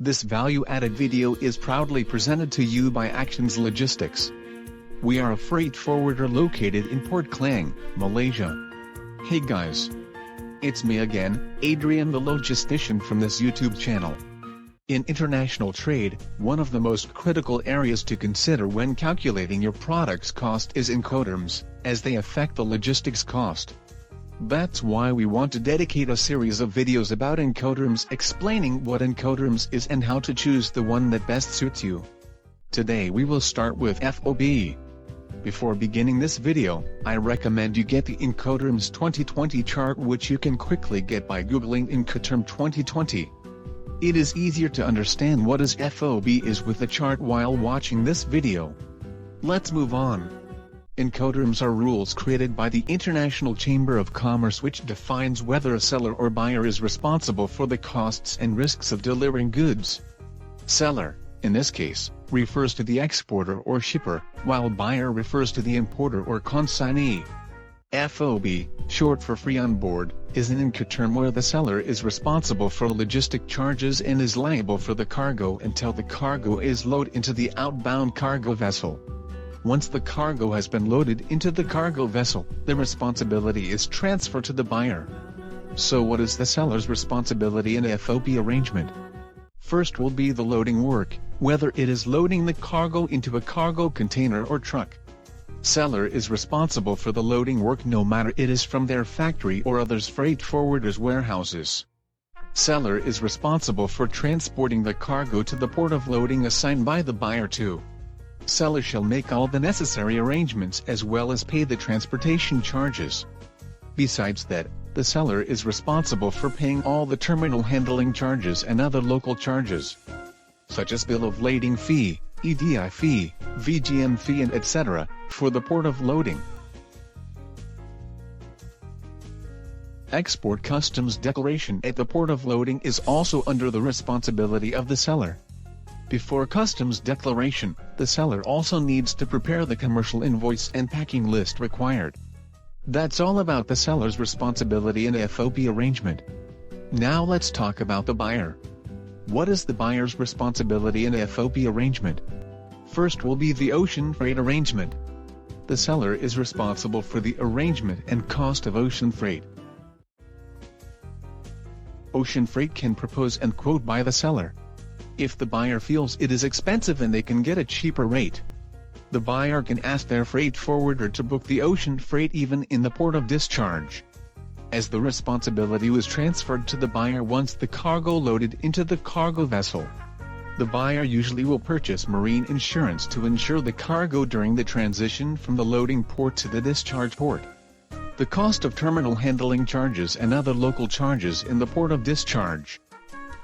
This value-added video is proudly presented to you by Actions Logistics. We are a freight forwarder located in Port Klang, Malaysia. Hey guys! It's me again, Adrian The Logistician from this YouTube channel. In international trade, one of the most critical areas to consider when calculating your product's cost is Incoterms, as they affect the logistics cost. That's why we want to dedicate a series of videos about Incoterms, explaining what Incoterms is and how to choose the one that best suits you. Today we will start with FOB. Before beginning this video, I recommend you get the Incoterms 2020 chart, which you can quickly get by googling Incoterm 2020. It is easier to understand what is FOB is with the chart while watching this video. Let's move on. Incoterms are rules created by the International Chamber of Commerce which defines whether a seller or buyer is responsible for the costs and risks of delivering goods. Seller, in this case, refers to the exporter or shipper, while buyer refers to the importer or consignee. FOB, short for free on board, is an Incoterm where the seller is responsible for logistic charges and is liable for the cargo until the cargo is loaded into the outbound cargo vessel. Once the cargo has been loaded into the cargo vessel, the responsibility is transferred to the buyer. So what is the seller's responsibility in a FOB arrangement? First will be the loading work, whether it is loading the cargo into a cargo container or truck. Seller is responsible for the loading work no matter it is from their factory or others freight forwarders' warehouses. Seller is responsible for transporting the cargo to the port of loading assigned by the buyer to. Seller shall make all the necessary arrangements as well as pay the transportation charges. Besides that, the seller is responsible for paying all the terminal handling charges and other local charges, such as bill of lading fee, EDI fee, VGM fee and etc., for the port of loading. Export customs declaration at the port of loading is also under the responsibility of the seller. Before customs declaration, the seller also needs to prepare the commercial invoice and packing list required. That's all about the seller's responsibility in a FOB arrangement. Now let's talk about the buyer. What is the buyer's responsibility in a FOB arrangement? First will be the ocean freight arrangement. The seller is responsible for the arrangement and cost of ocean freight. Ocean freight can propose and quote by the seller. If the buyer feels it is expensive and they can get a cheaper rate, the buyer can ask their freight forwarder to book the ocean freight even in the port of discharge. As the responsibility was transferred to the buyer once the cargo loaded into the cargo vessel, the buyer usually will purchase marine insurance to insure the cargo during the transition from the loading port to the discharge port. The cost of terminal handling charges and other local charges in the port of discharge,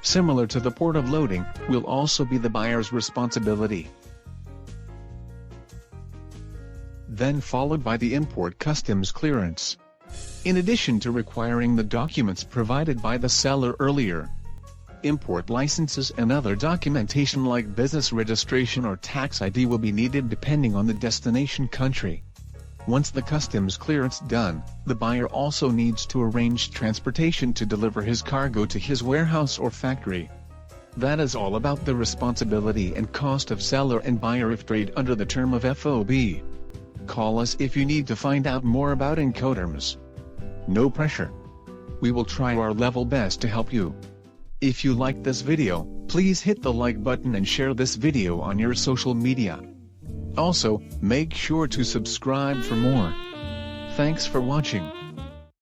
similar to the port of loading, will also be the buyer's responsibility. Then followed by the import customs clearance. In addition to requiring the documents provided by the seller earlier, import licenses and other documentation like business registration or tax ID will be needed depending on the destination country. Once the customs clearance done, the buyer also needs to arrange transportation to deliver his cargo to his warehouse or factory. That is all about the responsibility and cost of seller and buyer if trade under the term of FOB. Call us if you need to find out more about Incoterms. No pressure. We will try our level best to help you. If you liked this video, please hit the like button and share this video on your social media. Also, make sure to subscribe for more. Thanks for watching.